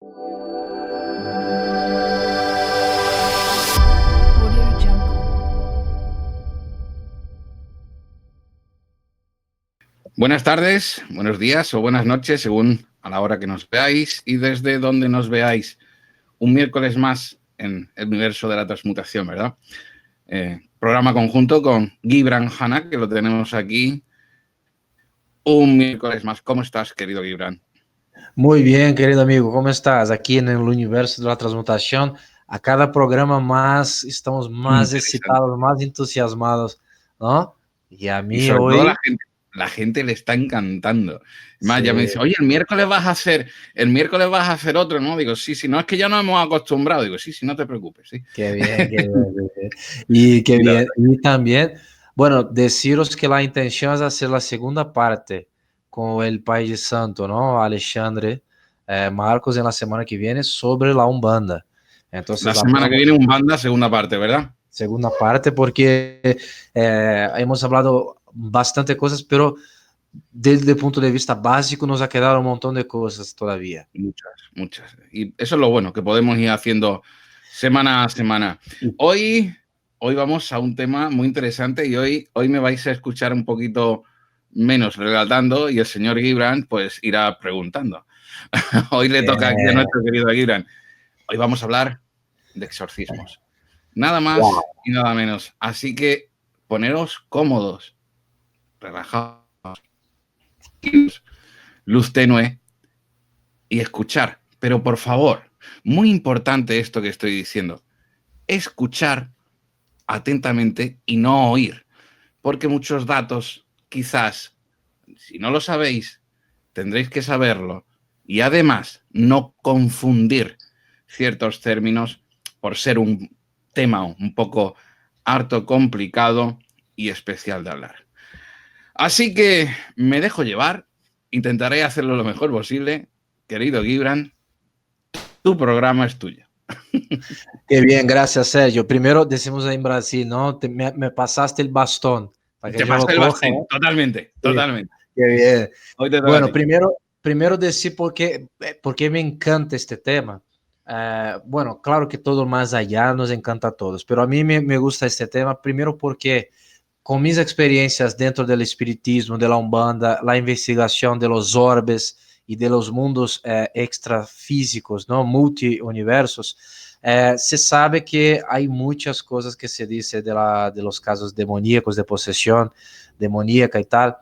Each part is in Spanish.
Buenas tardes, buenos días o buenas noches, según a la hora que nos veáis y desde donde nos veáis. Un miércoles más en el universo de la transmutación, ¿verdad? Programa conjunto con Gibran Hanna, que lo tenemos aquí. Un miércoles más. ¿Cómo estás, querido Gibran? Muy bien, querido amigo, ¿cómo estás? Aquí en el universo de la transmutación, a cada programa más estamos más excitados, más entusiasmados, ¿no? Y a Y mí sobre todo hoy, la gente le está encantando. Más, ya me sí, dice, oye, el miércoles vas a hacer otro, ¿no? Digo, sí, no es que ya nos hemos acostumbrado. Digo, sí, no te preocupes, sí. qué bien, qué bien, qué bien. Y qué Y la bien. Y también, bueno, deciros que la intención es hacer la segunda parte con el Pai de Santo, ¿no? Alexandre Marcos en la semana que viene sobre la Umbanda. Entonces, la semana que viene, Umbanda, segunda parte, ¿verdad? Segunda parte, porque hemos hablado bastante cosas, pero desde el punto de vista básico nos ha quedado un montón de cosas todavía. Muchas. Y eso es lo bueno, que podemos ir haciendo semana a semana. Hoy vamos a un tema muy interesante y hoy me vais a escuchar un poquito menos relatando y el señor Gibran pues irá preguntando. Hoy le toca aquí a nuestro querido Gibran. Hoy vamos a hablar de exorcismos. Nada más Wow. y nada menos. Así que poneros cómodos, relajados, luz tenue y escuchar. Pero por favor, muy importante esto que estoy diciendo, escuchar atentamente y no oír, porque muchos datos, quizás, si no lo sabéis, tendréis que saberlo y además no confundir ciertos términos por ser un tema un poco harto complicado y especial de hablar. Así que me dejo llevar, intentaré hacerlo lo mejor posible. Querido Gibran, tu programa es tuyo. Qué bien, gracias, Sergio. Primero decimos en Brasil, ¿no? Me pasaste el bastón para que Te yo lo pasa el coja, bastín, ¿no? totalmente, Sí, totalmente. qué bien. Hoy te toca a Bueno, ti. primero decir porque me encanta este tema. Bueno, claro que todo más allá nos encanta a todos, pero a mí me gusta este tema, primero porque con mis experiencias dentro del espiritismo, de la Umbanda, la investigación de los orbes y de los mundos extrafísicos, ¿no? Multiuniversos, se sabe que hay muchas cosas que se dice de los casos demoníacos, de posesión demoníaca y tal,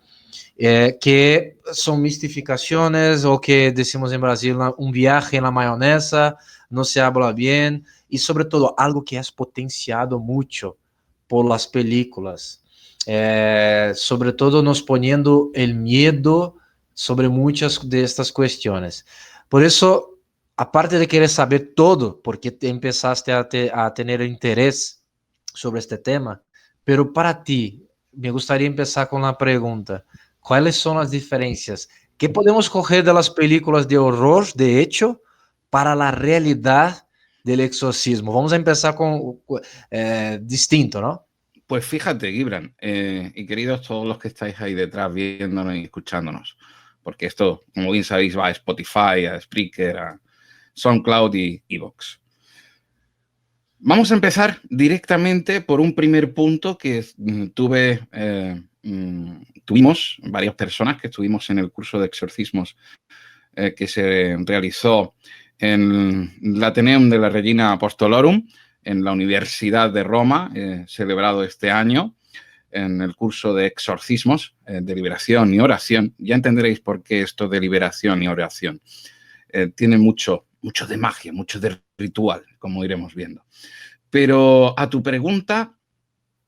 que son mistificaciones o que decimos en Brasil un viaje en la mayonesa, no se habla bien y sobre todo algo que es potenciado mucho por las películas, sobre todo nos poniendo el miedo sobre muchas de estas cuestiones. Por eso, aparte de querer saber todo, porque te empezaste a tener interés sobre este tema, pero para ti, me gustaría empezar con la pregunta. ¿Cuáles son las diferencias? ¿Qué podemos coger de las películas de horror, de hecho, para la realidad del exorcismo? Vamos a empezar con distinto, ¿no? Pues fíjate, Gibran, y queridos todos los que estáis ahí detrás viéndonos y escuchándonos, porque esto, como bien sabéis, va a Spotify, a Spreaker, a SoundCloud y Evox. Vamos a empezar directamente por un primer punto que tuvimos varias personas que estuvimos en el curso de exorcismos que se realizó en el Atheneum de la Regina Apostolorum, en la Universidad de Roma, celebrado este año, en el curso de exorcismos, de liberación y oración. Ya entenderéis por qué esto de liberación y oración. Tiene mucho de magia, mucho de ritual, como iremos viendo. Pero a tu pregunta,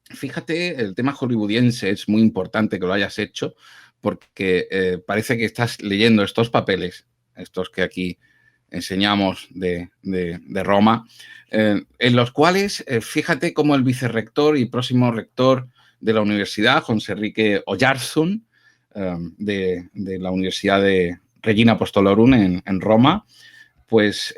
fíjate, el tema hollywoodiense es muy importante que lo hayas hecho porque parece que estás leyendo estos papeles, estos que aquí enseñamos de Roma, en los cuales, fíjate cómo el vicerrector y próximo rector de la universidad, José Enrique Oyarzún, de la Universidad de Regina Apostolorum en Roma, pues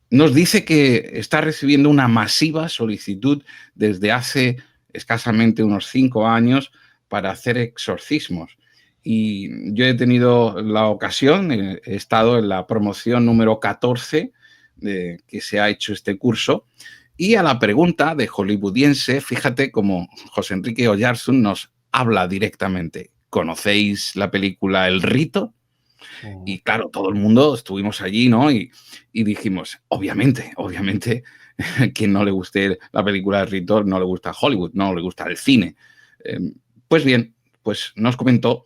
nos dice que está recibiendo una masiva solicitud desde hace escasamente unos 5 años para hacer exorcismos y yo he tenido la ocasión, he estado en la promoción número 14 que se ha hecho este curso, y a la pregunta de hollywoodiense, fíjate cómo José Enrique Oyarzún nos habla directamente. ¿Conocéis la película El Rito? Y claro, todo el mundo estuvimos allí, ¿no? Y dijimos, obviamente, quien no le guste la película El Rito no le gusta Hollywood, no le gusta el cine. Pues bien, pues nos comentó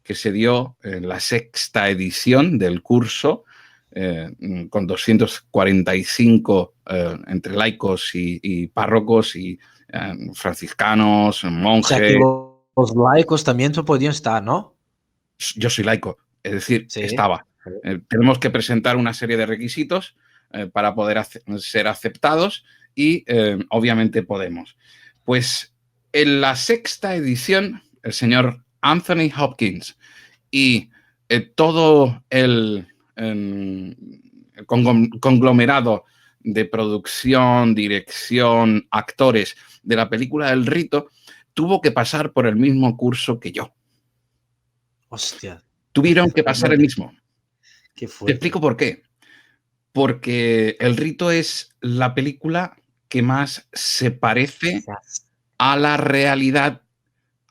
que se dio la 6ª edición del curso con 245 entre laicos y párrocos y franciscanos, monjes. O sea que los laicos también podían estar, ¿no? Yo soy laico, es decir, Sí. estaba. Tenemos que presentar una serie de requisitos para poder ser aceptados y obviamente podemos. Pues en la 6ª edición, el señor Anthony Hopkins y todo el conglomerado de producción, dirección, actores de la película El Rito tuvo que pasar por el mismo curso que yo. Hostia. Tuvieron que pasar el mismo. Qué fuerte. Te explico por qué. Porque El Rito es la película que más se parece a la realidad,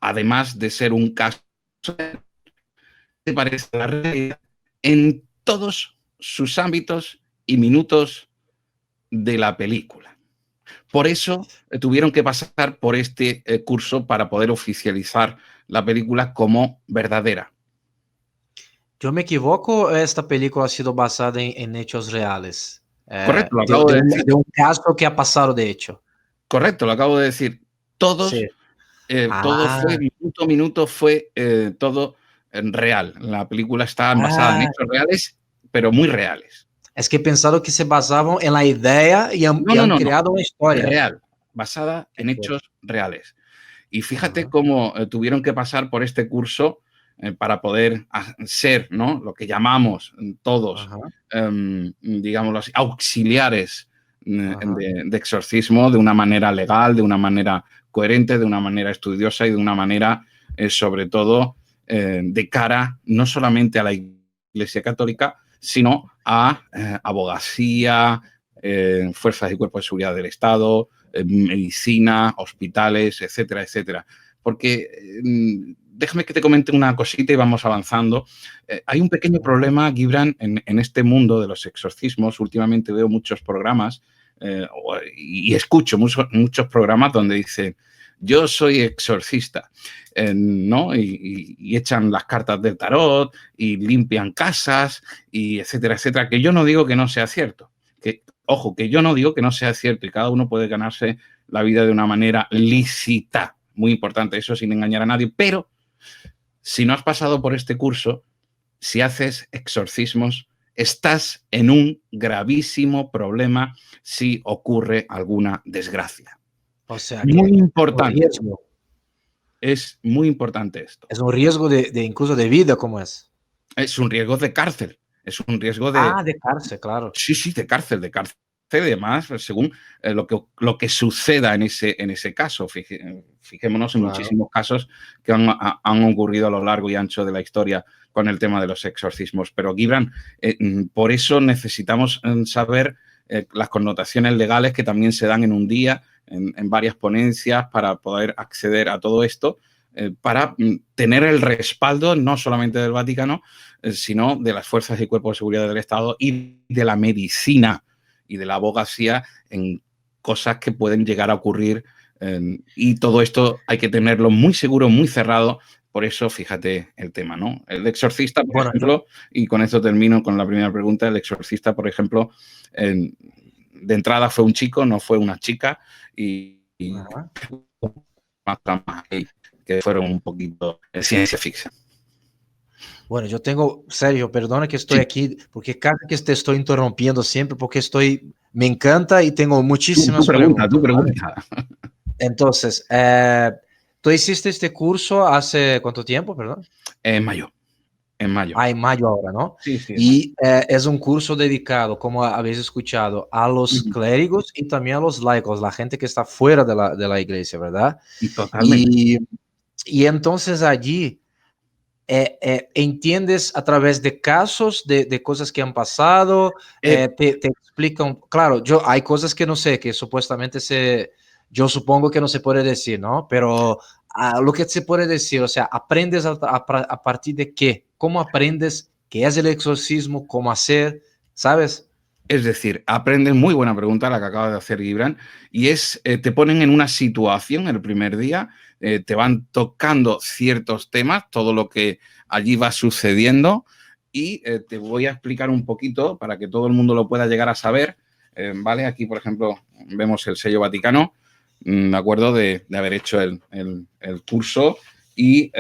además de ser un caso, se parece a la realidad en todos sus ámbitos y minutos de la película. Por eso tuvieron que pasar por este curso para poder oficializar la película como verdadera. ¿Yo me equivoco? ¿Esta película ha sido basada en hechos reales? Correcto, lo acabo de decir. De un caso que ha pasado de hecho. Correcto, lo acabo de decir. Todos, Sí. todo fue, minuto a minuto fue todo real. La película está basada en hechos reales, pero muy reales. Es que he pensado que se basaban en la idea y han creado una historia. Real, basada en hechos reales. Y fíjate cómo tuvieron que pasar por este curso para poder ser, ¿no?, lo que llamamos todos, digámoslo así, auxiliares de exorcismo de una manera legal, de una manera coherente, de una manera estudiosa y de una manera, sobre todo, de cara no solamente a la Iglesia Católica, sino a abogacía, fuerzas y cuerpos de seguridad del Estado, medicina, hospitales, etcétera, etcétera. Porque déjame que te comente una cosita y vamos avanzando. Hay un pequeño problema, Gibran, en este mundo de los exorcismos. Últimamente veo muchos programas y escucho muchos programas donde dicen, yo soy exorcista, ¿no? Y echan las cartas del tarot y limpian casas y etcétera, etcétera, que yo no digo que no sea cierto. Ojo, que yo no digo que no sea cierto y cada uno puede ganarse la vida de una manera lícita. Muy importante eso, sin engañar a nadie. Pero si no has pasado por este curso, si haces exorcismos, estás en un gravísimo problema si ocurre alguna desgracia. O sea, muy importante. Es muy importante esto. Es un riesgo incluso de vida, ¿cómo es? Es un riesgo de cárcel. Es un riesgo de... de cárcel, claro. Sí, de cárcel. Además, según lo que suceda en ese caso. Fijémonos en muchísimos casos que han ocurrido a lo largo y ancho de la historia con el tema de los exorcismos. Pero, Gibran, por eso necesitamos saber las connotaciones legales que también se dan en un día, en varias ponencias, para poder acceder a todo esto, para tener el respaldo no solamente del Vaticano, sino de las fuerzas y cuerpos de seguridad del Estado y de la medicina y de la abogacía en cosas que pueden llegar a ocurrir. Y todo esto hay que tenerlo muy seguro, muy cerrado. Por eso, fíjate el tema, ¿no? El exorcista, por ejemplo, y con esto termino con la primera pregunta, el exorcista, por ejemplo, de entrada fue un chico, no fue una chica, y más tramas que fueron un poquito de ciencia ficción. Bueno, yo tengo, Sergio, perdona que estoy aquí, porque casi que te estoy interrumpiendo siempre, porque me encanta y tengo muchísimas preguntas. Tu pregunta. Entonces, ¿tú hiciste este curso hace cuánto tiempo, perdón? En mayo. En mayo. En mayo ahora, ¿no? Sí. Y es un curso dedicado, como habéis escuchado, a los clérigos y también a los laicos, la gente que está fuera de la iglesia, ¿verdad? Totalmente. Y entonces allí, entiendes a través de casos, de cosas que han pasado, te explican, claro, hay cosas que no sé, que supuestamente yo supongo que no se puede decir, ¿no? Pero lo que se puede decir, o sea, aprendes a partir de qué, cómo aprendes qué es el exorcismo, cómo hacer, ¿sabes? Es decir, aprendes, muy buena pregunta la que acaba de hacer Gibran, y te ponen en una situación el primer día, te van tocando ciertos temas, todo lo que allí va sucediendo, y te voy a explicar un poquito para que todo el mundo lo pueda llegar a saber, ¿vale? Aquí, por ejemplo, vemos el sello Vaticano, de acuerdo, de haber hecho el curso, y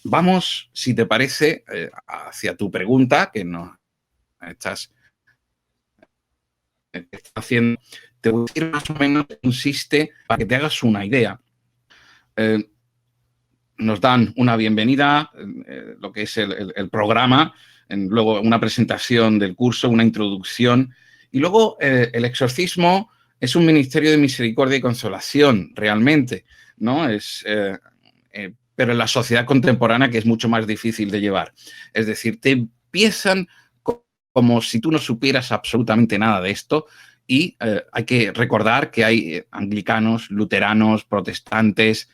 vamos, si te parece, hacia tu pregunta, que nos estás haciendo, te voy a decir más o menos qué consiste para que te hagas una idea. Nos dan una bienvenida, lo que es el programa, luego una presentación del curso, una introducción, y luego el exorcismo es un ministerio de misericordia y consolación, realmente, ¿no? Pero en la sociedad contemporánea que es mucho más difícil de llevar. Es decir, te empiezan como si tú no supieras absolutamente nada de esto, y hay que recordar que hay anglicanos, luteranos, protestantes.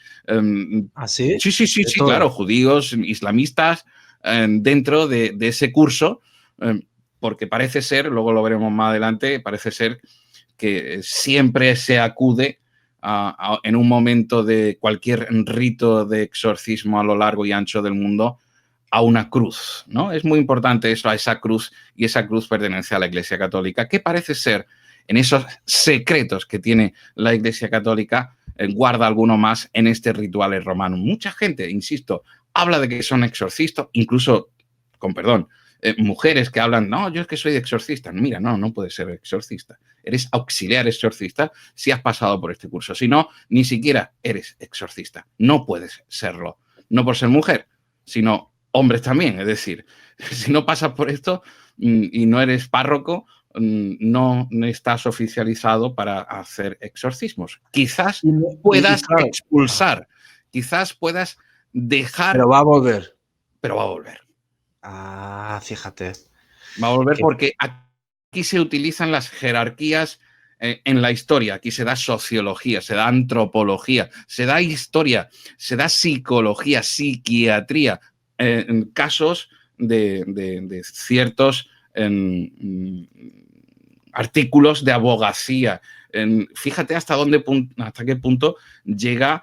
¿Ah, sí? Sí, claro, judíos, islamistas, dentro de ese curso, porque parece ser, luego lo veremos más adelante, parece ser que siempre se acude en un momento de cualquier rito de exorcismo a lo largo y ancho del mundo a una cruz, ¿no? Es muy importante eso, a esa cruz, y esa cruz pertenece a la Iglesia Católica, que parece ser, en esos secretos que tiene la Iglesia Católica, guarda alguno más en este ritual romano. Mucha gente, insisto, habla de que son exorcistas, incluso, con perdón, mujeres que hablan, no, yo es que soy exorcista. Mira, no puedes ser exorcista. Eres auxiliar exorcista si has pasado por este curso. Si no, ni siquiera eres exorcista. No puedes serlo. No por ser mujer, sino hombres también. Es decir, si no pasas por esto y no eres párroco, no estás oficializado para hacer exorcismos. Quizás puedas claro, expulsar, quizás puedas dejar, pero va a volver. pero va a volver. Ah, fíjate. Va a volver porque aquí se utilizan las jerarquías en la historia. Aquí se da sociología, se da antropología, se da historia, se da psicología, psiquiatría, en casos de ciertos artículos de abogacía. Fíjate hasta qué punto llega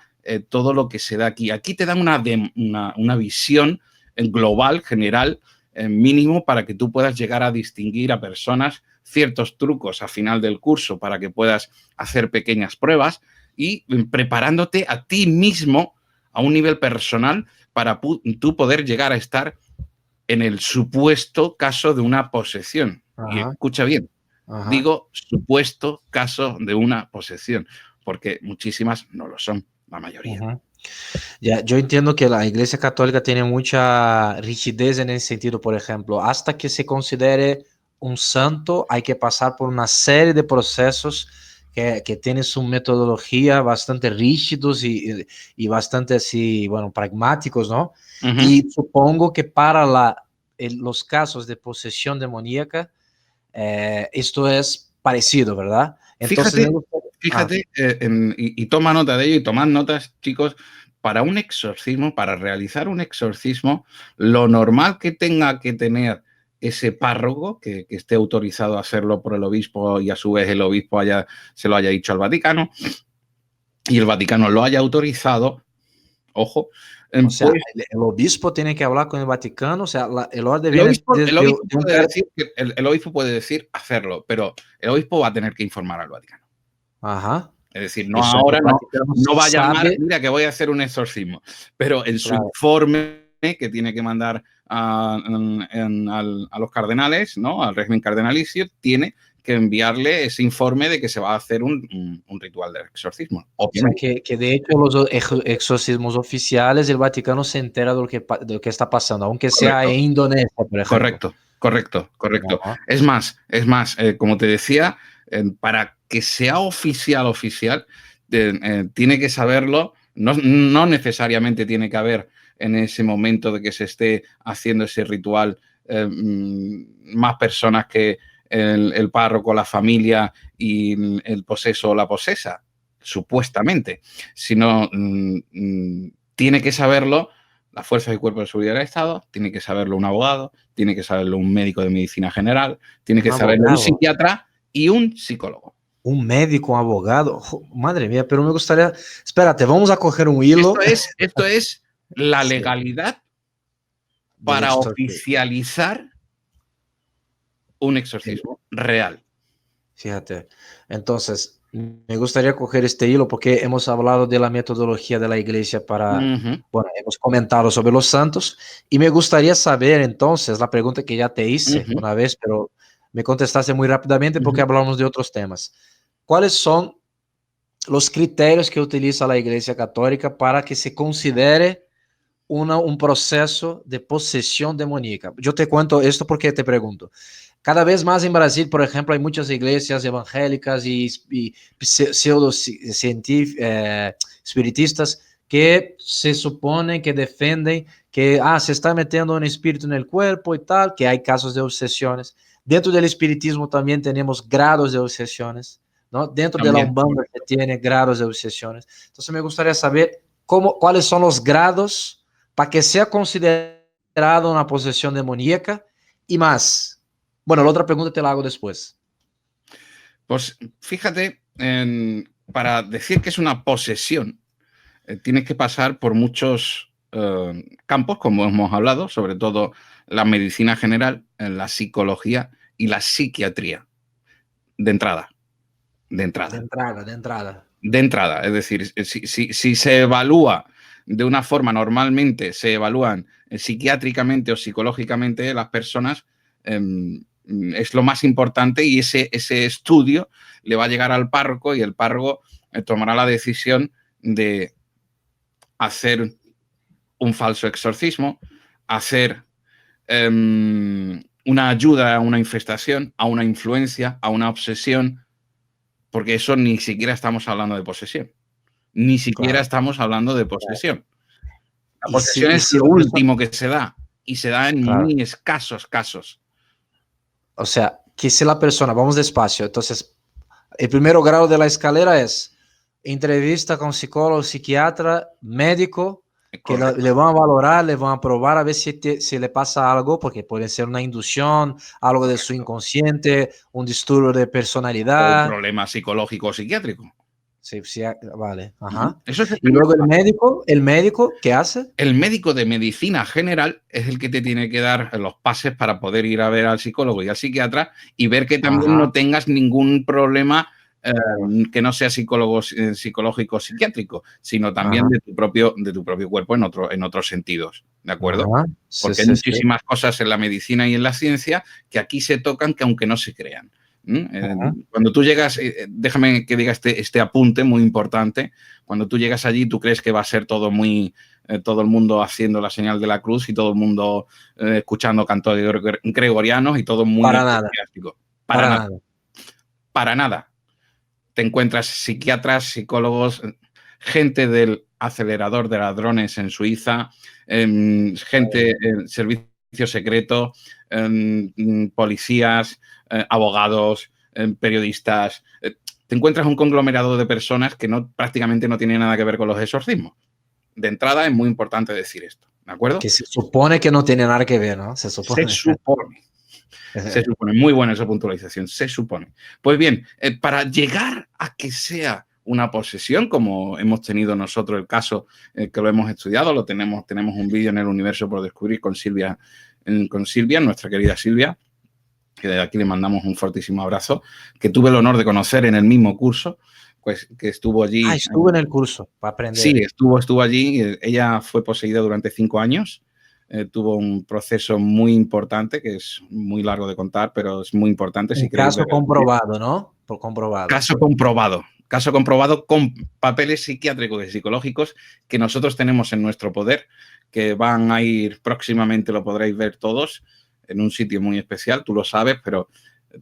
todo lo que se da aquí. Aquí te dan una visión global, general, mínimo, para que tú puedas llegar a distinguir a personas, ciertos trucos a final del curso para que puedas hacer pequeñas pruebas y preparándote a ti mismo a un nivel personal para tú poder llegar a estar en el supuesto caso de una posesión. Ajá. Y escucha bien, digo supuesto caso de una posesión, porque muchísimas no lo son, la mayoría. Uhum. Ya, yo entiendo que la Iglesia Católica tiene mucha rigidez en ese sentido, por ejemplo, hasta que se considere un santo hay que pasar por una serie de procesos que tienen su metodología bastante rígidos y bastante así, bueno, pragmáticos, ¿no? Y supongo que para los casos de posesión demoníaca, esto es parecido, ¿verdad? Entonces, fíjate y toma nota de ello y tomad notas, chicos. Para un exorcismo, para realizar un exorcismo, lo normal que tenga que tener ese párroco que esté autorizado a hacerlo por el obispo y a su vez el obispo se lo haya dicho al Vaticano y el Vaticano lo haya autorizado, ojo. O sea, pues, el obispo tiene que hablar con el Vaticano, o sea, el orden el viene obispo, el obispo puede decir hacerlo, pero el obispo va a tener que informar al Vaticano. Ajá. Es decir, no ahora, no va a llamar, mira que voy a hacer un exorcismo, pero en su informe que tiene que mandar a los cardenales, ¿no? Al régimen cardenalicio, tiene que enviarle ese informe de que se va a hacer un ritual de exorcismo. O sea, que de hecho los exorcismos oficiales, el Vaticano se entera de lo que está pasando, aunque sea en Indonesia, por ejemplo. Correcto. Ajá. Es más, como te decía, para que sea oficial, tiene que saberlo, no necesariamente tiene que haber en ese momento de que se esté haciendo ese ritual más personas que el párroco, la familia y el poseso o la posesa, supuestamente, sino tiene que saberlo las fuerzas y cuerpos de seguridad del Estado, tiene que saberlo un abogado, tiene que saberlo un médico de medicina general, tiene que saberlo un psiquiatra y un psicólogo. Un médico, un abogado. Oh, madre mía, pero me gustaría... Espérate, vamos a coger un hilo. Esto es la legalidad para oficializar un exorcismo real. Fíjate, entonces me gustaría coger este hilo porque hemos hablado de la metodología de la iglesia para, bueno, hemos comentado sobre los santos y me gustaría saber entonces la pregunta que ya te hice una vez, pero me contestaste muy rápidamente porque hablamos de otros temas. ¿Cuáles son los criterios que utiliza la Iglesia Católica para que se considere un proceso de posesión demoníaca? Yo te cuento esto porque te pregunto. Cada vez más en Brasil, por ejemplo, hay muchas iglesias evangélicas y pseudo espiritistas que se supone que defienden que se está metiendo un espíritu en el cuerpo y tal, que hay casos de obsesiones. Dentro del espiritismo también tenemos grados de obsesiones, ¿no? Dentro de la Umbanda se tiene grados de obsesiones. Entonces me gustaría saber cuáles son los grados para que sea considerado una posesión demoníaca y más. Bueno, la otra pregunta te la hago después. Pues fíjate, para decir que es una posesión, tienes que pasar por muchos campos, como hemos hablado, sobre todo la medicina general, la psicología y la psiquiatría. De entrada. Es decir, si se evalúa de una forma, normalmente se evalúan psiquiátricamente o psicológicamente las personas, es lo más importante y ese estudio le va a llegar al párroco y el párroco tomará la decisión de hacer un falso exorcismo, hacer una ayuda a una infestación, a una influencia, a una obsesión, porque eso ni siquiera estamos hablando de posesión. Ni siquiera estamos hablando de posesión. La posesión es lo último que se da y se da en muy escasos casos. O sea, que si la persona, vamos despacio, entonces, el primer grado de la escalera es entrevista con psicólogo, psiquiatra, médico, que le van a valorar, le van a probar a ver si le pasa algo, porque puede ser una inducción, algo de su inconsciente, un disturbio de personalidad. O un problema psicológico o psiquiátrico. Sí, vale. Ajá. Eso es y luego el médico, ¿qué hace? El médico de medicina general es el que te tiene que dar los pases para poder ir a ver al psicólogo y al psiquiatra y ver que también no tengas ningún problema que no sea psicológico o psiquiátrico, sino también de tu propio cuerpo en otros sentidos, ¿de acuerdo? Porque hay muchísimas cosas en la medicina y en la ciencia que aquí se tocan que aunque no se crean. Cuando tú llegas, déjame que diga este apunte muy importante, cuando tú llegas allí tú crees que va a ser todo todo el mundo haciendo la señal de la cruz y todo el mundo escuchando cantos gregorianos y todo muy entusiástico. Para nada. Te encuentras psiquiatras, psicólogos, gente del acelerador de ladrones en Suiza, gente del servicio secreto, policías, abogados, periodistas. Te encuentras un conglomerado de personas que prácticamente no tienen nada que ver con los exorcismos. De entrada es muy importante decir esto, ¿de acuerdo? Que se supone que no tiene nada que ver, ¿no? Se supone. Se supone. Muy buena esa puntualización, se supone. Pues bien, para llegar a que sea una posesión, como hemos tenido nosotros el caso que lo hemos estudiado, tenemos un vídeo en el Universo por Descubrir con Silvia, nuestra querida Silvia, que de aquí le mandamos un fortísimo abrazo, que tuve el honor de conocer en el mismo curso, pues que estuvo allí. Estuvo en el curso para aprender. Sí, estuvo allí. Ella fue poseída durante 5 años. Tuvo un proceso muy importante, que es muy largo de contar, pero es muy importante. Un caso comprobado, ¿no? Caso comprobado con papeles psiquiátricos y psicológicos que nosotros tenemos en nuestro poder, que van a ir próximamente, lo podréis ver todos, en un sitio muy especial, tú lo sabes, pero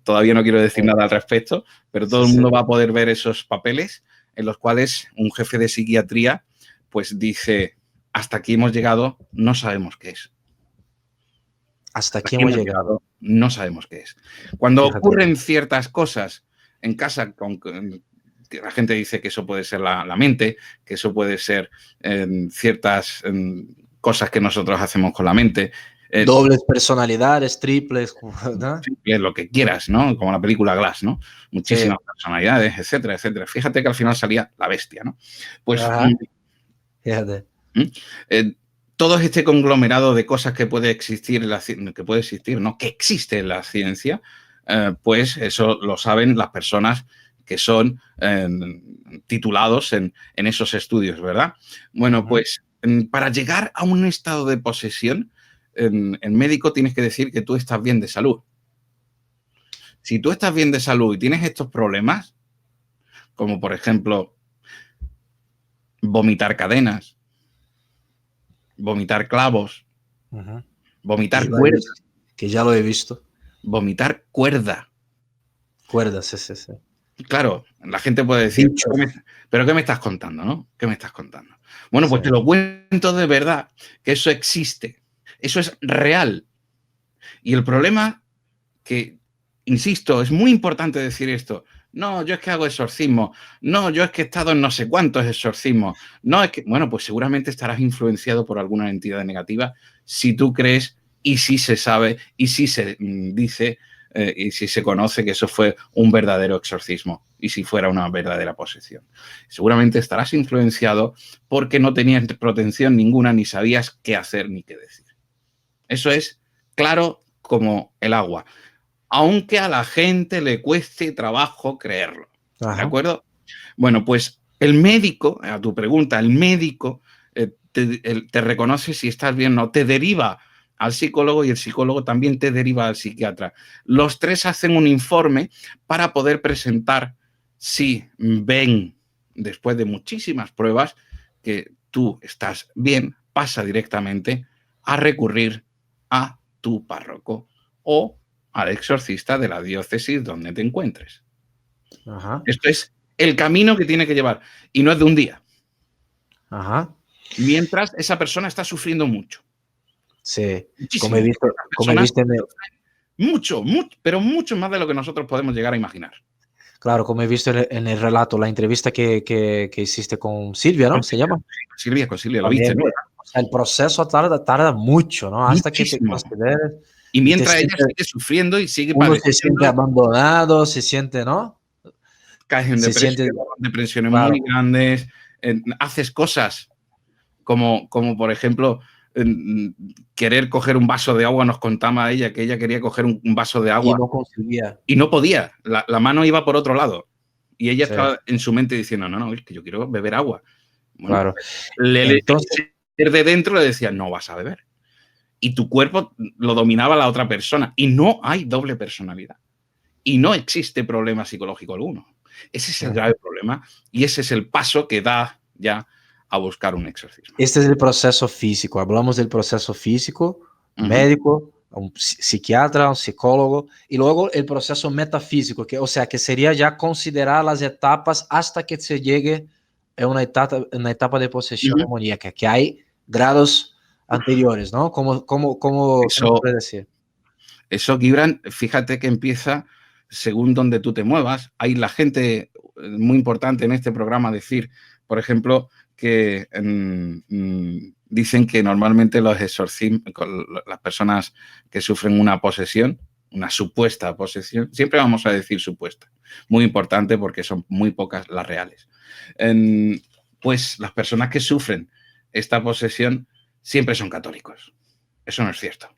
todavía no quiero decir nada al respecto, pero todo el mundo va a poder ver esos papeles en los cuales un jefe de psiquiatría pues dice: hasta aquí hemos llegado, no sabemos qué es. Hasta aquí hemos llegado. No sabemos qué es. Cuando Fíjate. ocurren ciertas cosas en casa, que la gente dice que eso puede ser la mente, que eso puede ser ciertas cosas que nosotros hacemos con la mente. Dobles personalidades, triples, ¿no? Lo que quieras, ¿no? Como la película Glass, ¿no? Muchísimas Sí. personalidades, etcétera, etcétera. Fíjate que al final salía la bestia, ¿no? Pues Ajá. Fíjate. todo este conglomerado de cosas que puede existir, ¿no? Que existe en la ciencia, pues eso lo saben las personas que son titulados en esos estudios, ¿verdad? Bueno, pues para llegar a un estado de posesión, el médico tienes que decir que tú estás bien de salud. Si tú estás bien de salud y tienes estos problemas, como por ejemplo vomitar cadenas, vomitar clavos, vomitar cuerda. Que ya lo he visto. Vomitar cuerda. Cuerdas, sí. Claro, la gente puede decir, ¿pero qué me estás contando, no? ¿Qué me estás contando? Bueno, pues te lo cuento de verdad, que eso existe. Eso es real. Y el problema que, insisto, es muy importante decir esto. No, yo es que hago exorcismo. No, yo es que he estado en no sé cuántos exorcismos. No, es que, bueno, pues seguramente estarás influenciado por alguna entidad negativa si tú crees y si se sabe y si se dice y si se conoce que eso fue un verdadero exorcismo y si fuera una verdadera posesión. Seguramente estarás influenciado porque no tenías protección ninguna ni sabías qué hacer ni qué decir. Eso es claro como el agua. Aunque a la gente le cueste trabajo creerlo. ¿De acuerdo? Bueno, pues el médico, a tu pregunta, el médico te reconoce si estás bien o no, te deriva al psicólogo y el psicólogo también te deriva al psiquiatra. Los tres hacen un informe para poder presentar si ven, después de muchísimas pruebas, que tú estás bien, pasa directamente a recurrir a tu párroco o al exorcista de la diócesis donde te encuentres. Esto es el camino que tiene que llevar y no es de un día. Mientras esa persona está sufriendo mucho. Sí, muchísimo. Como he visto mucho, pero mucho más de lo que nosotros podemos llegar a imaginar. Claro, como he visto en el relato, la entrevista que hiciste con Silvia, ¿no? ¿Se llama? Con Silvia, lo viste, ¿no? O sea, el proceso tarda mucho, ¿no? Hasta Muchísimo. que te consideres. Y mientras ella sigue sufriendo y sigue uno padeciendo. se siente abandonado, se siente, ¿no? Caes en depresiones muy grandes. Haces cosas como por ejemplo, querer coger un vaso de agua. Nos contaba ella que ella quería coger un vaso de agua. Y no conseguía. Y no podía. La mano iba por otro lado. Y ella estaba en su mente diciendo, no, es que yo quiero beber agua. Bueno, claro. Entonces, de dentro le decía, no vas a beber. Y tu cuerpo lo dominaba la otra persona. Y no hay doble personalidad. Y no existe problema psicológico alguno. Ese es el grave problema y ese es el paso que da ya a buscar un exorcismo. Este es el proceso físico. Hablamos del proceso físico, médico, un psiquiatra, un psicólogo, y luego el proceso metafísico, que, o sea, que sería ya considerar las etapas hasta que se llegue a una etapa de posesión demoníaca, que hay grados anteriores, ¿no? ¿Cómo se puede decir? Eso, Gibran, fíjate que empieza según donde tú te muevas. Hay la gente muy importante en este programa decir, por ejemplo, que dicen que normalmente los exorcismos, las personas que sufren una posesión, una supuesta posesión, siempre vamos a decir supuesta, muy importante porque son muy pocas las reales. Pues las personas que sufren esta posesión siempre son católicos. Eso no es cierto.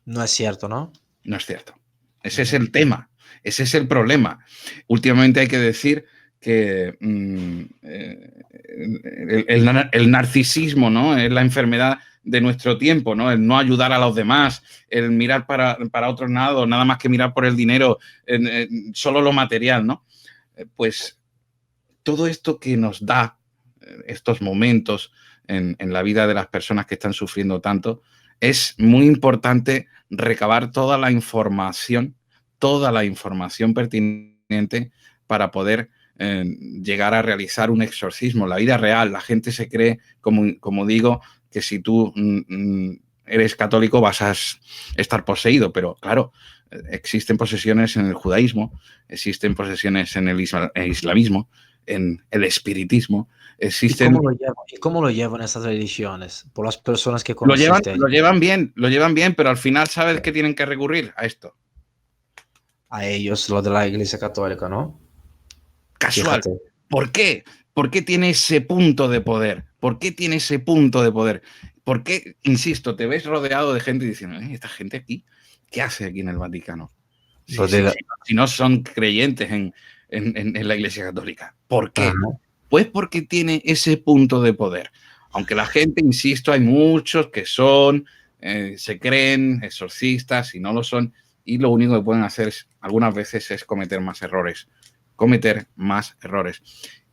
No es cierto, ¿no? No es cierto. Ese es el tema, ese es el problema. Últimamente hay que decir que el narcisismo, ¿no? Es la enfermedad de nuestro tiempo, ¿no? El no ayudar a los demás, el mirar para otros lados, nada más que mirar por el dinero, solo lo material, ¿no? Pues todo esto que nos da estos momentos en la vida de las personas que están sufriendo tanto, es muy importante recabar toda la información pertinente para poder llegar a realizar un exorcismo. La vida real, la gente se cree, como digo, que si tú eres católico vas a estar poseído, pero claro, existen posesiones en el judaísmo, existen posesiones en el islamismo, en el espiritismo, existen... ¿Y cómo lo llevan esas religiones? Por las personas que Lo conociste allí. lo llevan bien, pero al final sabes que tienen que recurrir a esto. A ellos, lo de la Iglesia Católica, ¿no? Casual. Fíjate. ¿Por qué? ¿Por qué tiene ese punto de poder? ¿Por qué tiene ese punto de poder? ¿Por qué, insisto, te ves rodeado de gente diciendo, esta gente aquí, ¿qué hace aquí en el Vaticano? Si no son creyentes en la Iglesia Católica. ¿Por qué? Ajá. Pues porque tiene ese punto de poder. Aunque la gente, insisto, hay muchos que son, se creen exorcistas y no lo son, y lo único que pueden hacer algunas veces es cometer más errores.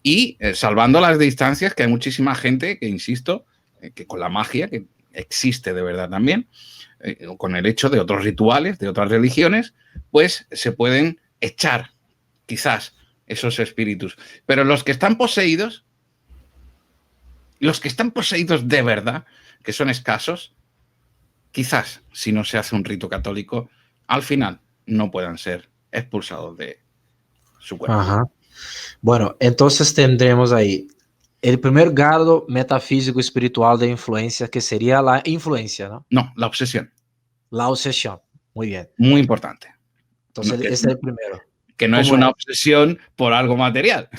Y salvando las distancias, que hay muchísima gente que, insisto, que con la magia, que existe de verdad también, con el hecho de otros rituales, de otras religiones, pues se pueden echar quizás esos espíritus. Pero los que están poseídos de verdad, que son escasos, quizás si no se hace un rito católico, al final no puedan ser expulsados de su cuerpo. Ajá. Bueno, entonces tendremos ahí el primer grado metafísico espiritual de influencia, que sería la influencia, ¿no? No, la obsesión. La obsesión. Muy bien. Muy importante. Entonces, ese es el primero. Que no es una obsesión por algo material.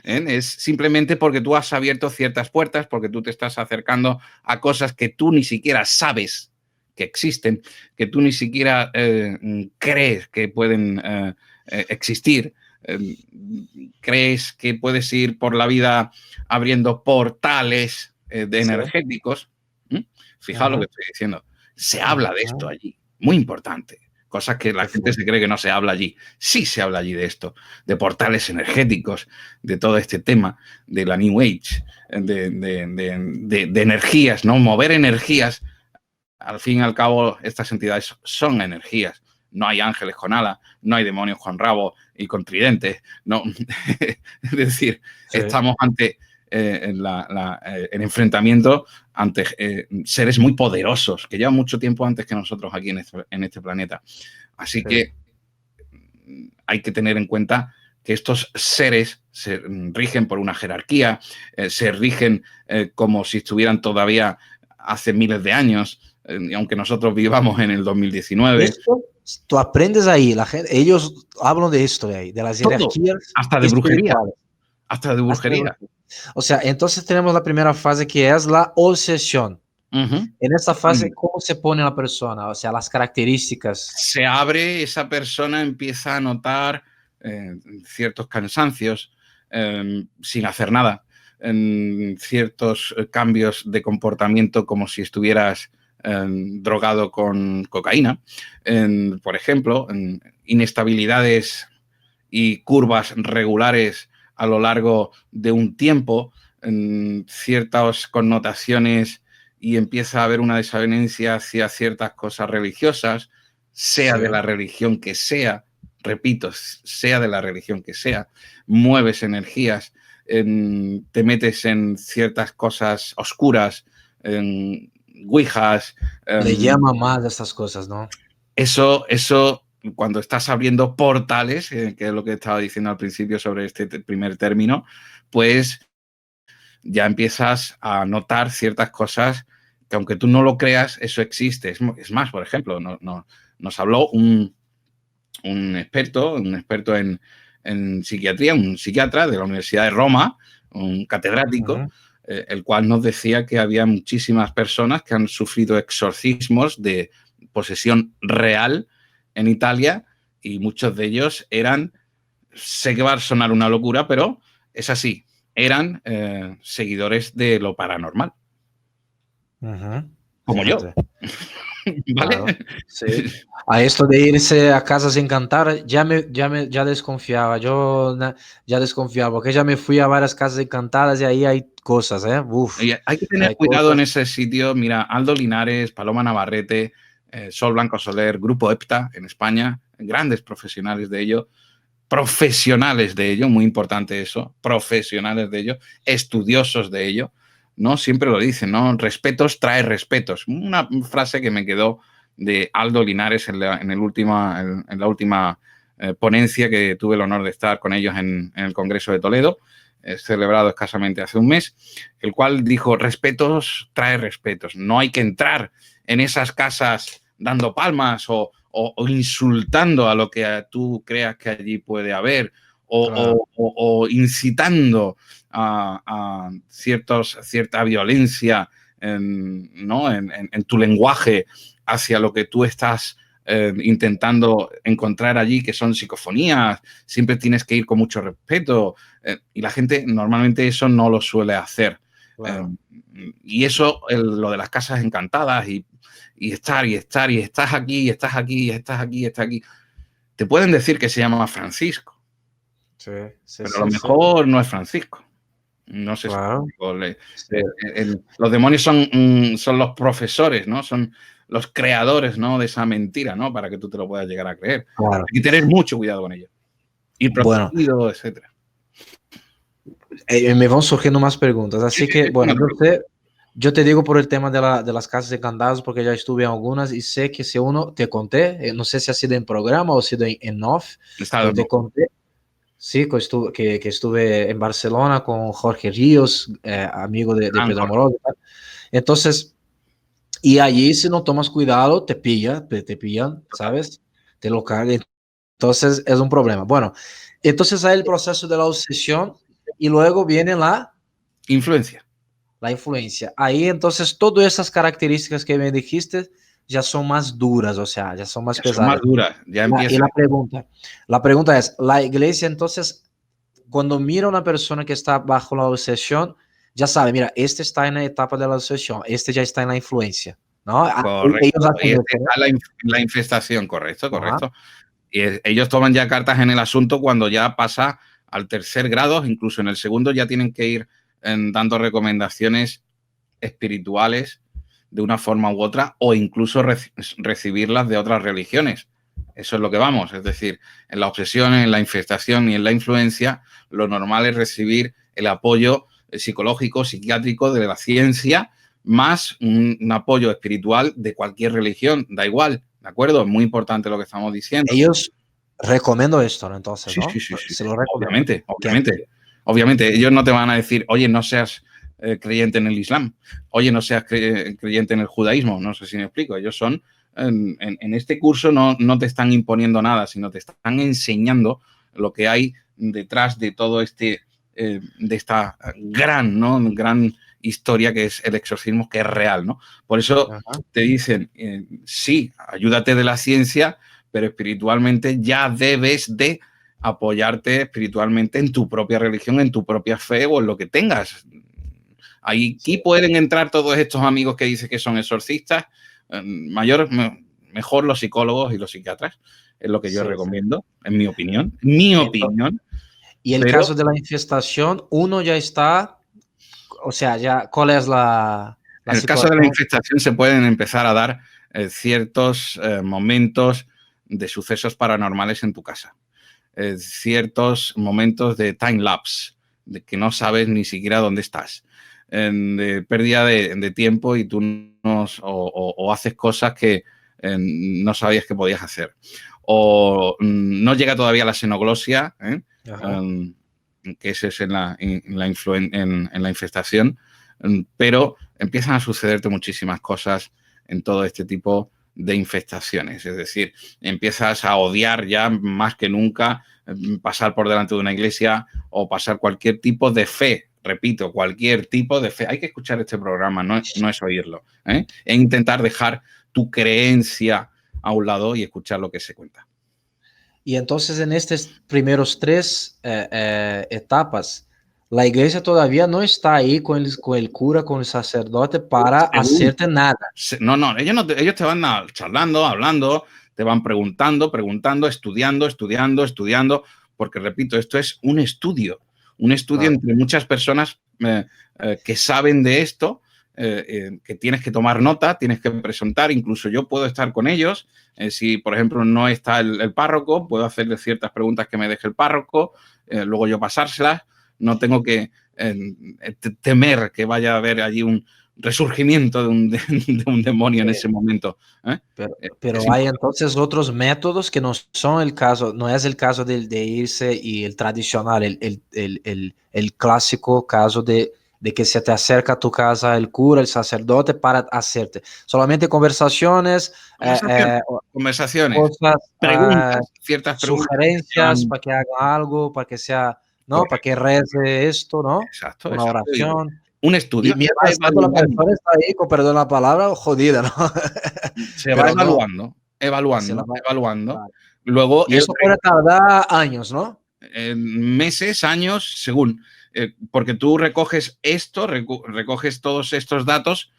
Es simplemente porque tú has abierto ciertas puertas, porque tú te estás acercando a cosas que tú ni siquiera sabes que existen, que tú ni siquiera crees que pueden existir. Crees que puedes ir por la vida abriendo portales energéticos. Fijaos lo que estoy diciendo. Se habla de esto allí. Muy importante. Cosas que la gente se cree que no se habla allí. Sí se habla allí de esto, de portales energéticos, de todo este tema, de la New Age, de energías, ¿no? Mover energías. Al fin y al cabo, estas entidades son energías. No hay ángeles con alas, no hay demonios con rabo y con tridentes. No. Es decir, estamos ante el enfrentamiento ante seres muy poderosos que llevan mucho tiempo antes que nosotros aquí en este planeta. Así que hay que tener en cuenta que estos seres se rigen por una jerarquía, se rigen como si estuvieran todavía hace miles de años, aunque nosotros vivamos en el 2019. Esto, tú aprendes ahí, la gente, ellos hablan de esto de ahí, de las jerarquías. Hasta de brujería. Hasta de brujería. O sea, entonces tenemos la primera fase, que es la obsesión. En esta fase, ¿cómo se pone la persona? O sea, las características. Se abre, esa persona empieza a notar ciertos cansancios sin hacer nada, ciertos cambios de comportamiento como si estuvieras drogado con cocaína, por ejemplo, inestabilidades y curvas regulares a lo largo de un tiempo, ciertas connotaciones, y empieza a haber una desavenencia hacia ciertas cosas religiosas, sea de la religión que sea, repito, sea de la religión que sea, mueves energías, te metes en ciertas cosas oscuras, en ouijas. Le llama más a estas cosas, ¿no? Eso, cuando estás abriendo portales, que es lo que estaba diciendo al principio sobre este primer término, pues ya empiezas a notar ciertas cosas que, aunque tú no lo creas, eso existe. Es más, por ejemplo, nos habló un experto en psiquiatría, un psiquiatra de la Universidad de Roma, un catedrático, el cual nos decía que había muchísimas personas que han sufrido exorcismos de posesión real en Italia, y muchos de ellos eran, sé que va a sonar una locura, pero es así, eran seguidores de lo paranormal. Como yo. ¿Vale? Claro, sí. A esto de irse a casas encantadas, ya desconfiaba. Yo ya desconfiaba, porque ya me fui a varias casas encantadas y ahí hay cosas, ¿eh? Uf, y hay que tener cuidado en ese sitio. Mira, Aldo Linares, Paloma Navarrete, Sol Blanco Soler, Grupo EPTA en España, grandes profesionales de ello, muy importante eso, profesionales de ello, estudiosos de ello, ¿no? Siempre lo dicen, ¿no? Respetos trae respetos. Una frase que me quedó de Aldo Linares en la última ponencia que tuve el honor de estar con ellos en el Congreso de Toledo, celebrado escasamente hace un mes, el cual dijo, respetos trae respetos. No hay que entrar en esas casas dando palmas o insultando a lo que tú creas que allí puede haber Claro. o incitando a cierta violencia ¿no? en tu lenguaje hacia lo que tú estás intentando encontrar allí, que son psicofonías. Siempre tienes que ir con mucho respeto y la gente normalmente eso no lo suele hacer. Claro. Y eso, lo de las casas encantadas y estás aquí, y estás aquí, y estás aquí, y estás aquí. Te pueden decir que se llama Francisco, Sí, sí, pero a lo sí, sí. mejor no es Francisco. No sé Claro. si los demonios son los profesores, ¿no? Son los creadores, ¿no? De esa mentira, ¿no? Para que tú te lo puedas llegar a creer. Claro. Hay que tener mucho cuidado con ellos. Ir Bueno, protegido, etcétera. me van surgiendo más preguntas, así Sí, que, bueno, no te preocupes. yo te digo por el tema de las casas encantadas, porque ya estuve en algunas y sé que si uno, te conté, no sé si ha sido en programa o ha sido en off, Está, pero te conté, sí, que estuve en Barcelona con Jorge Ríos, amigo de Pedro Amorós. Entonces, y allí si no tomas cuidado, te pillan, ¿sabes? Te lo cargan. Entonces es un problema. Bueno, entonces hay el proceso de la obsesión y luego viene influencia. la influencia. Ahí entonces todas esas características que me dijiste ya son más duras, o sea, ya son más Ya son más pesadas. duras. Ya Y empieza. la pregunta es, la iglesia entonces, cuando mira a una persona que está bajo la obsesión, ya sabe, mira, este está en la etapa de la obsesión, este ya está en la influencia, ¿no? Ellos Correcto. Y hacen eso, está la infestación, correcto, ¿no? Ajá. correcto. Y ellos toman ya cartas en el asunto cuando ya pasa al tercer grado, incluso en el segundo ya tienen que ir dando recomendaciones espirituales de una forma u otra o incluso recibirlas de otras religiones. Eso es lo que vamos. Es decir, en la obsesión, en la infestación y en la influencia, lo normal es recibir el apoyo psicológico, psiquiátrico de la ciencia, más un apoyo espiritual de cualquier religión, da igual, ¿de acuerdo? Es muy importante lo que estamos diciendo. Ellos recomiendo esto, ¿no? Entonces, Sí, sí, ¿no? sí, sí. Se lo recomiendo. Obviamente, obviamente. Obviamente, ellos no te van a decir, oye, no seas creyente en el Islam, oye, no seas creyente en el judaísmo, no sé si me explico. Ellos son, en este curso no te están imponiendo nada, sino te están enseñando lo que hay detrás de todo de esta gran, ¿no? Gran historia que es el exorcismo, que es real, ¿no? Por eso Ajá. te dicen, sí, ayúdate de la ciencia, pero espiritualmente ya debes de apoyarte espiritualmente en tu propia religión, en tu propia fe o en lo que tengas. Aquí pueden entrar todos estos amigos que dicen que son exorcistas, mejor los psicólogos y los psiquiatras, es lo que yo Sí, sí. recomiendo, en mi opinión, Y el pero caso de la infestación, uno ya está, o sea, ya, ¿cuál es la en el caso de la situación? infestación se pueden empezar a dar ciertos momentos de sucesos paranormales en tu casa. Ciertos momentos de time lapse, de que no sabes ni siquiera dónde estás, de pérdida de tiempo y tú o haces cosas que no sabías que podías hacer. O no llega todavía la xenoglosia, que ese es en la infestación, pero empiezan a sucederte muchísimas cosas en todo este tipo de infestaciones. Es decir, empiezas a odiar ya más que nunca pasar por delante de una iglesia o pasar cualquier tipo de fe. Repito, cualquier tipo de fe. Hay que escuchar este programa, no es oírlo. E intentar dejar tu creencia a un lado y escuchar lo que se cuenta. Y entonces en estos primeros tres etapas, la iglesia todavía no está ahí con el cura, con el sacerdote para hacerte nada. No, ellos te van charlando, hablando, te van preguntando, estudiando, porque repito, esto es un estudio Claro. entre muchas personas que saben de esto, que tienes que tomar nota, tienes que presentar, incluso yo puedo estar con ellos, si por ejemplo no está el párroco, puedo hacerle ciertas preguntas que me deje el párroco, luego yo pasárselas, no tengo que temer que vaya a haber allí un resurgimiento de un demonio en ese momento. Pero hay entonces otros métodos que no son el caso, no es el caso de irse y el tradicional, el clásico caso de que se te acerca a tu casa el cura, el sacerdote para hacerte. Solamente conversaciones, Conversaciones, cosas, preguntas, ciertas preguntas. sugerencias para que haga algo, para que sea, ¿no? Para que rece esto, ¿no? Exacto, Una exacto. oración. Un estudio. Y mientras tanto la persona está ahí, con perdón la palabra, jodida, ¿no? Se va Pero no, se la evaluando. va, claro. Luego, Y eso puede tardar años, ¿no? meses, años, según. Porque tú recoges esto, recoges todos estos datos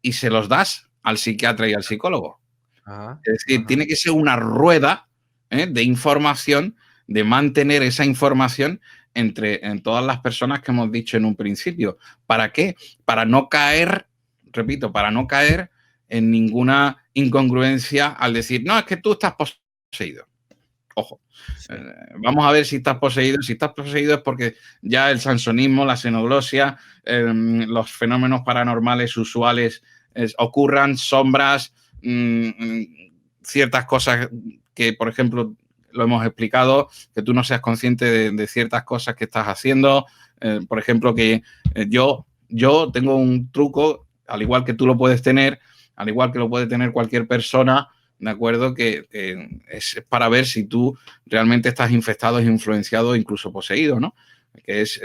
y se los das al psiquiatra y al psicólogo. Ajá, Es decir, ajá. tiene que ser una rueda de información, de mantener esa información en todas las personas que hemos dicho en un principio. ¿Para qué? Para no caer, repito, para no caer en ninguna incongruencia al decir, no, es que tú estás poseído. Ojo, Sí. vamos a ver si estás poseído. Si estás poseído es porque ya el sansonismo, la xenoglosia, los fenómenos paranormales usuales ocurran, sombras, ciertas cosas que, por ejemplo, lo hemos explicado, que tú no seas consciente de ciertas cosas que estás haciendo. Por ejemplo, que yo tengo un truco, al igual que tú lo puedes tener, al igual que lo puede tener cualquier persona, ¿de acuerdo? Que es para ver si tú realmente estás infectado, influenciado, incluso poseído, ¿no? Que es,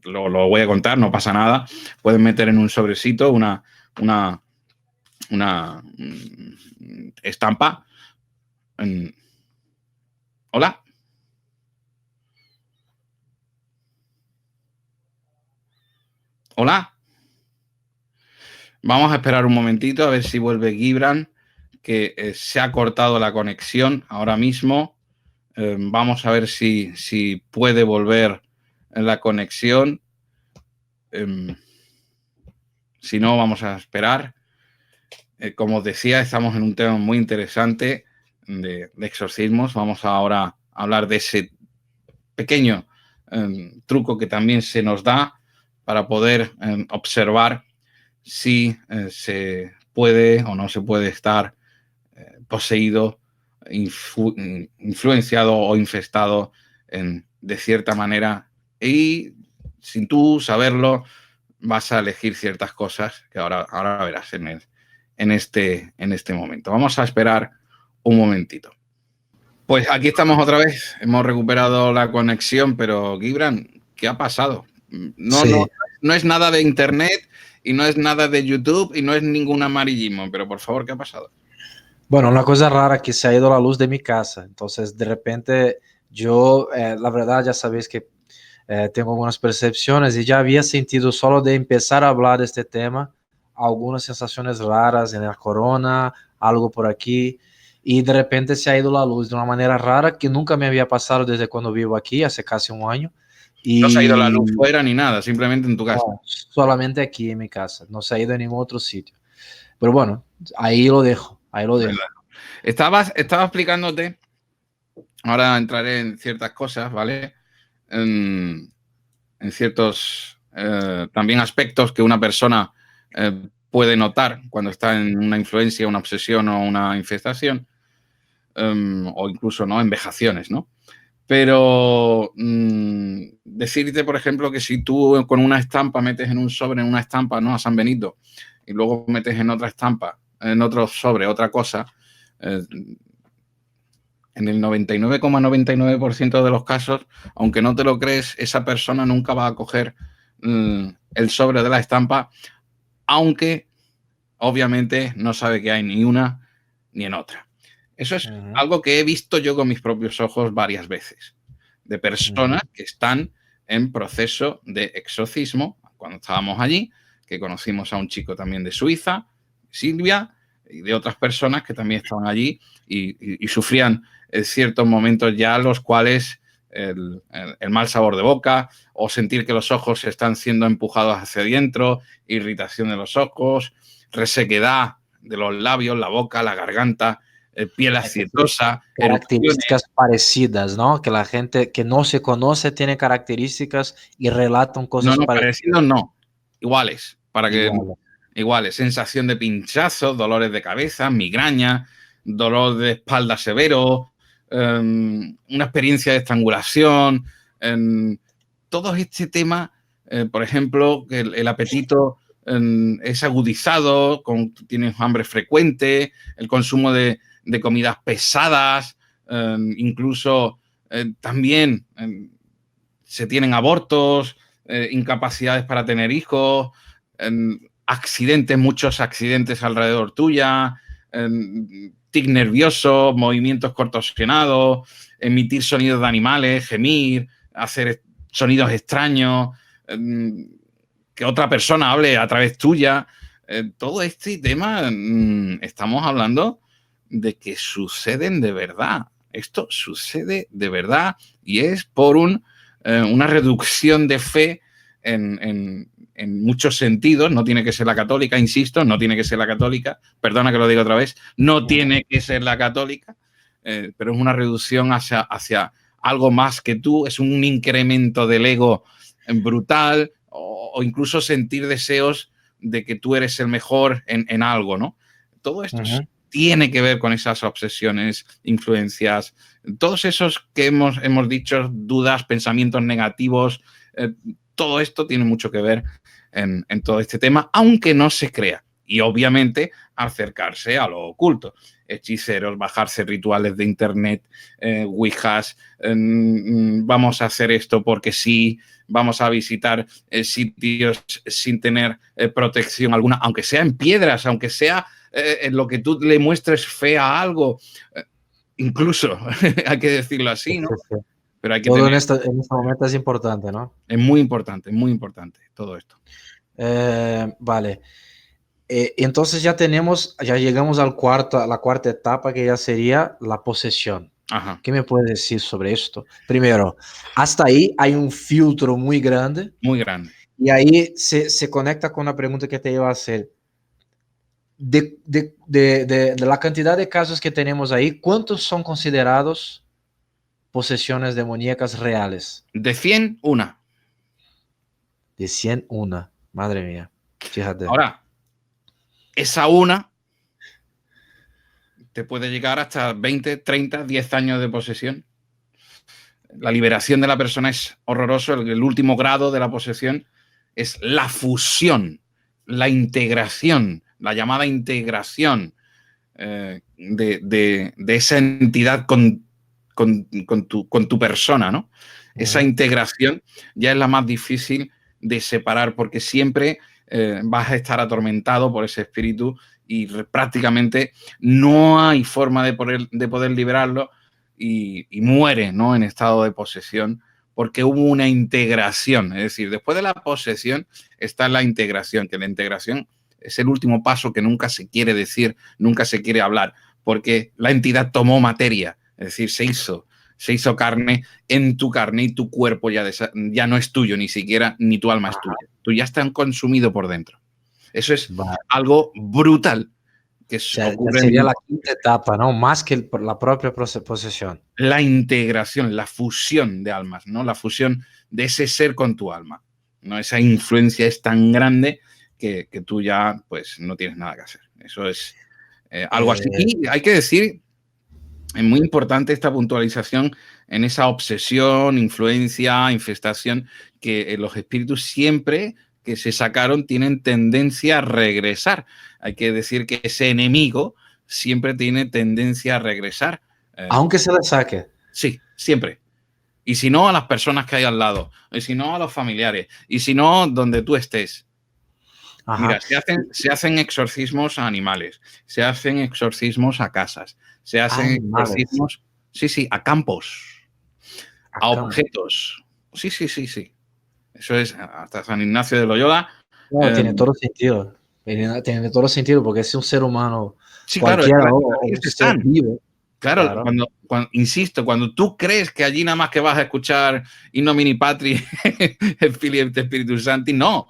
lo voy a contar, no pasa nada. Puedes meter en un sobrecito una estampa. Hola. Hola. Vamos a esperar un momentito a ver si vuelve Gibran, que se ha cortado la conexión ahora mismo. Vamos a ver si puede volver la conexión. Si no, vamos a esperar. Como os decía, estamos en un tema muy interesante de exorcismos. Vamos ahora a hablar de ese pequeño truco que también se nos da para poder observar si se puede o no se puede estar poseído, influenciado o infestado de cierta manera, y sin tú saberlo vas a elegir ciertas cosas que ahora verás en este momento. Vamos a esperar un momentito. Pues aquí estamos otra vez, hemos recuperado la conexión, pero Gibran, ¿qué ha pasado? Sí. No es nada de internet y no es nada de YouTube y no es ningún amarillismo, pero por favor, ¿qué ha pasado? Bueno, una cosa rara que se ha ido la luz de mi casa. Entonces, de repente, yo, la verdad, ya sabéis que tengo algunas percepciones y ya había sentido solo de empezar a hablar de este tema, algunas sensaciones raras en la corona, algo por aquí. Y de repente se ha ido la luz de una manera rara que nunca me había pasado desde cuando vivo aquí, hace casi un año. No se ha ido la Y luz fuera ni nada, simplemente en tu casa. no, solamente aquí en mi casa, no se ha ido a ningún otro sitio. Pero bueno, ahí lo dejo, ahí lo dejo. Estaba explicándote, ahora entraré en ciertas cosas, ¿vale? En ciertos también aspectos que una persona puede notar cuando está en una influencia, una obsesión o una infestación, o incluso ¿no? en vejaciones, ¿no? Pero decirte, por ejemplo, que si tú con una estampa metes en un sobre, en una estampa, ¿no? A San Benito, y luego metes en otra estampa, en otro sobre, otra cosa, en el 99,99% de los casos, aunque no te lo crees, esa persona nunca va a coger el sobre de la estampa, aunque obviamente no sabe que hay ni una ni en otra. Eso es algo que he visto yo con mis propios ojos varias veces, de personas que están en proceso de exorcismo. Cuando estábamos allí, que conocimos a un chico también de Suiza, Silvia, y de otras personas que también estaban allí y sufrían ciertos momentos ya los cuales el mal sabor de boca o sentir que los ojos están siendo empujados hacia adentro, irritación de los ojos, resequedad de los labios, la boca, la garganta, piel aceitosa, características parecidas, ¿no? Que la gente que no se conoce tiene características y relatan cosas no, parecidas. parecidos no, iguales, para que Igual. iguales, sensación de pinchazos, dolores de cabeza, migraña, dolor de espalda severo, una experiencia de estrangulación, todo este tema, por ejemplo, que el apetito es agudizado, tienes hambre frecuente, el consumo de comidas pesadas, incluso también se tienen abortos, incapacidades para tener hijos, accidentes, muchos accidentes alrededor tuya, tic nervioso, movimientos contorsionados, emitir sonidos de animales, gemir, hacer sonidos extraños, que otra persona hable a través tuya. Todo este tema, estamos hablando de que suceden de verdad. Esto sucede de verdad y es por una reducción de fe en muchos sentidos. No tiene que ser la católica, insisto, no tiene que ser la católica. Perdona que lo diga otra vez. No tiene que ser la católica, pero es una reducción hacia algo más que tú. Es un incremento del ego brutal o incluso sentir deseos de que tú eres el mejor en algo, ¿no? Todo esto tiene que ver con esas obsesiones, influencias, todos esos que hemos dicho, dudas, pensamientos negativos, todo esto tiene mucho que ver en todo este tema, aunque no se crea. Y obviamente acercarse a lo oculto. Hechiceros, bajarse rituales de internet, ouijas, vamos a hacer esto porque sí, vamos a visitar sitios sin tener protección alguna, aunque sea en piedras, aunque sea en lo que tú le muestres fe a algo, incluso, hay que decirlo así, ¿no? Sí. Pero hay que Todo tener... en este momento es importante, ¿no? Es muy importante todo esto. Vale. Entonces ya llegamos a la cuarta etapa, que ya sería la posesión. Ajá. ¿Qué me puedes decir sobre esto? Primero, hasta ahí hay un filtro muy grande. Muy grande. Y ahí se conecta con la pregunta que te iba a hacer. De la cantidad de casos que tenemos ahí, ¿cuántos son considerados posesiones demoníacas reales? De 100, una. De 100, una. Madre mía. Fíjate. Ahora, esa una te puede llegar hasta 20, 30, 10 años de posesión. La liberación de la persona es horroroso. El último grado de la posesión es la fusión, la integración, la llamada integración de esa entidad con tu persona, ¿no? Esa integración ya es la más difícil de separar, porque siempre vas a estar atormentado por ese espíritu y prácticamente no hay forma de poder liberarlo y muere, ¿no?, en estado de posesión, porque hubo una integración. Es decir, después de la posesión está la integración, que la integración es el último paso que nunca se quiere decir, nunca se quiere hablar, porque la entidad tomó materia, es decir, se hizo carne en tu carne y tu cuerpo ya no es tuyo, ni siquiera, ni tu alma es tuya. Tú ya estás consumido por dentro. Eso es algo brutal. Que ocurre sería la quinta etapa, ¿no? Más que la propia posesión. La integración, la fusión de almas, ¿no? La fusión de ese ser con tu alma, ¿no? Esa influencia es tan grande que tú ya, pues, no tienes nada que hacer. Eso es algo así. Y hay que decir, es muy importante esta puntualización en esa obsesión, influencia, infestación, que los espíritus siempre que se sacaron tienen tendencia a regresar. Hay que decir que ese enemigo siempre tiene tendencia a regresar. Aunque se le saque. Sí, siempre. Y si no, a las personas que hay al lado. Y si no, a los familiares. Y si no, donde tú estés. Ajá. Mira, se hacen exorcismos a animales, se hacen exorcismos a casas, se hacen exorcismos, sí, a campos, a objetos. Sí. Eso es hasta San Ignacio de Loyola. No, tiene todo sentido. Tiene todo sentido, porque es un ser humano. Sí, cualquiera, claro, un ser vivo. Claro. Insisto, cuando tú crees que allí nada más que vas a escuchar In nomine Patri, Filii et Spiritus Sancti, no.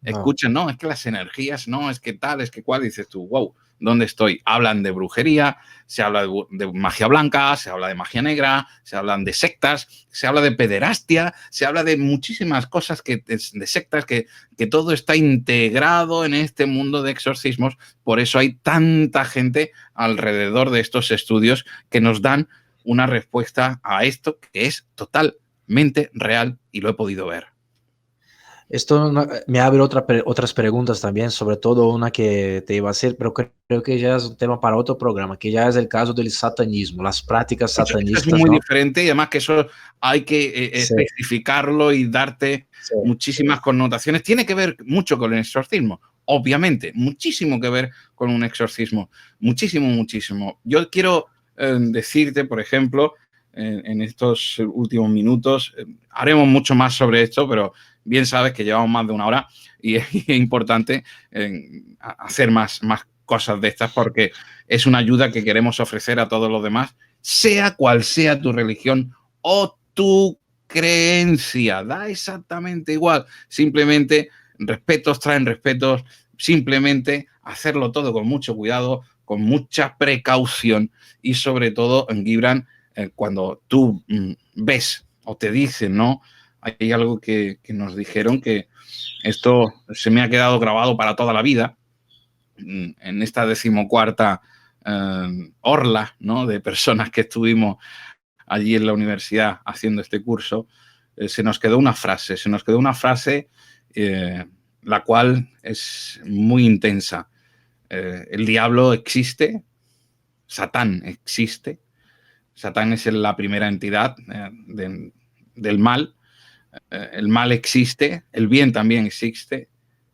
Escucha, no, es que las energías, no, es que tal, es que cual, dices tú, wow, ¿Dónde estoy? Hablan de brujería, se habla de magia blanca, se habla de magia negra, se hablan de sectas, se habla de pederastia, se habla de muchísimas cosas, de sectas, que todo está integrado en este mundo de exorcismos. Por eso hay tanta gente alrededor de estos estudios que nos dan una respuesta a esto que es totalmente real y lo he podido ver. Esto me abre otras preguntas también, sobre todo una que te iba a hacer, pero creo que ya es un tema para otro programa, que ya es el caso del satanismo, las prácticas Eso es satanistas, muy ¿no? diferente y además que eso hay que Sí, especificarlo y darte sí. muchísimas connotaciones. Tiene que ver mucho con el exorcismo, obviamente, muchísimo que ver con un exorcismo, muchísimo, muchísimo. Yo quiero decirte, por ejemplo, en estos últimos minutos, haremos mucho más sobre esto, pero bien sabes que llevamos más de una hora y es importante hacer más cosas de estas porque es una ayuda que queremos ofrecer a todos los demás, sea cual sea tu religión o tu creencia, da exactamente igual. Simplemente respetos traen respetos, simplemente hacerlo todo con mucho cuidado, con mucha precaución y sobre todo, Gibran, cuando tú ves o te dicen, ¿no? Hay algo que nos dijeron que esto se me ha quedado grabado para toda la vida en esta 14ª orla, ¿no?, de personas que estuvimos allí en la universidad haciendo este curso, se nos quedó una frase, la cual es muy intensa. El diablo existe, Satán existe, Satán es la primera entidad del mal, el mal existe, el bien también existe,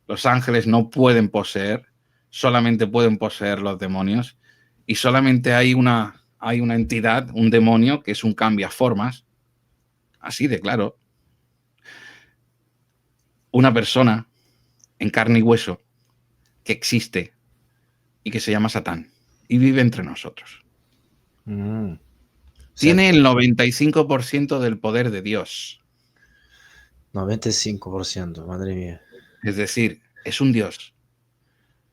los ángeles no pueden poseer, solamente pueden poseer los demonios y solamente hay una entidad, un demonio, que es un cambiaformas, así de claro, una persona en carne y hueso que existe y que se llama Satán y vive entre nosotros. Tiene el 95% del poder de Dios. 95%, madre mía. Es decir, es un Dios.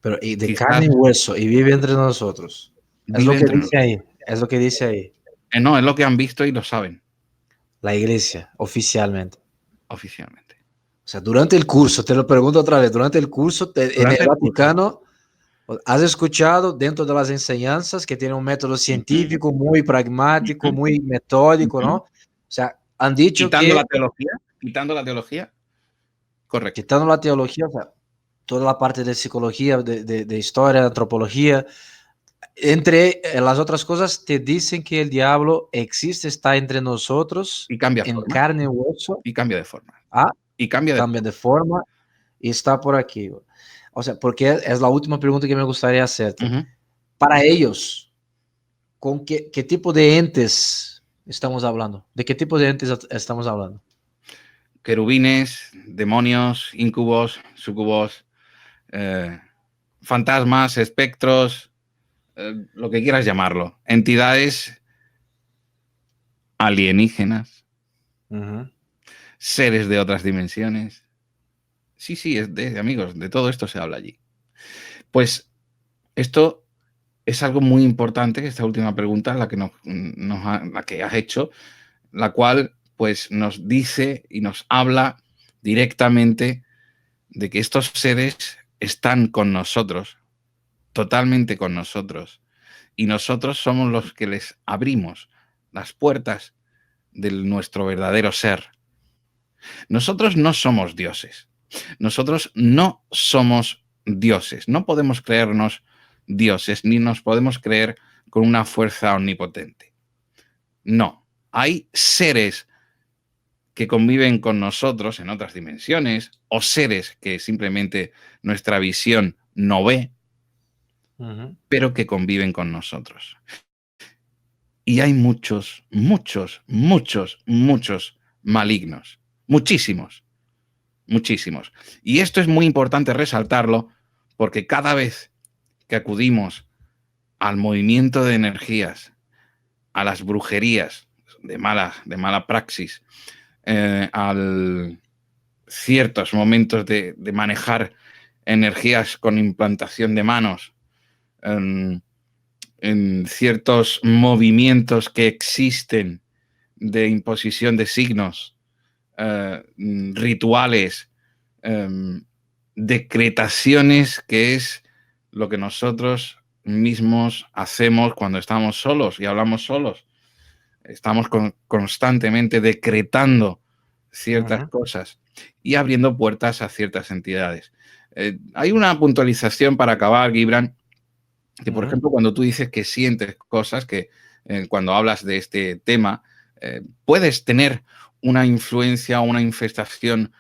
Pero y de Quizás carne y hueso, y vive entre nosotros. Es lo vive que entre dice nosotros. ahí, es lo que dice ahí. No, es lo que han visto y lo saben La iglesia, oficialmente. oficialmente. O sea, durante el curso, te lo pregunto otra vez, durante el curso en el Durante el curso. Vaticano, ¿has escuchado dentro de las enseñanzas que tiene un método científico muy pragmático, muy metódico, ¿no? O sea, han dicho Quitando que, la teología, correcto. quitando la teología, o sea, toda la parte de psicología, de historia, de antropología, entre las otras cosas, te dicen que el diablo existe, está entre nosotros, Y cambia en forma. carne y hueso. Y cambia de forma. Ah, Y cambia de cambia de forma y está por aquí. O sea, porque es la última pregunta que me gustaría hacerte. forma. Para ellos, ¿con qué tipo de entes estamos hablando? ¿De qué tipo de entes estamos hablando? Querubines, demonios, incubos, sucubos, fantasmas, espectros, lo que quieras llamarlo. Entidades alienígenas, seres de otras dimensiones. Sí, amigos, de todo esto se habla allí. Pues esto es algo muy importante, esta última pregunta, la que has hecho, la cual pues nos dice y nos habla directamente de que estos seres están con nosotros, totalmente con nosotros, y nosotros somos los que les abrimos las puertas de nuestro verdadero ser. Nosotros no somos dioses, nosotros no somos dioses, no podemos creernos dioses, ni nos podemos creer con una fuerza omnipotente. No, hay seres que conviven con nosotros en otras dimensiones o seres que simplemente nuestra visión no ve, pero que conviven con nosotros. Y hay muchos malignos. Muchísimos. Y esto es muy importante resaltarlo porque cada vez que acudimos al movimiento de energías, a las brujerías de mala praxis, a ciertos momentos de manejar energías con implantación de manos, en ciertos movimientos que existen de imposición de signos, rituales, decretaciones, que es lo que nosotros mismos hacemos cuando estamos solos y hablamos solos. Estamos constantemente decretando ciertas cosas y abriendo puertas a ciertas entidades. Hay una puntualización para acabar, Gibran, que por ejemplo cuando tú dices que sientes cosas, que cuando hablas de este tema, puedes tener una influencia o una infestación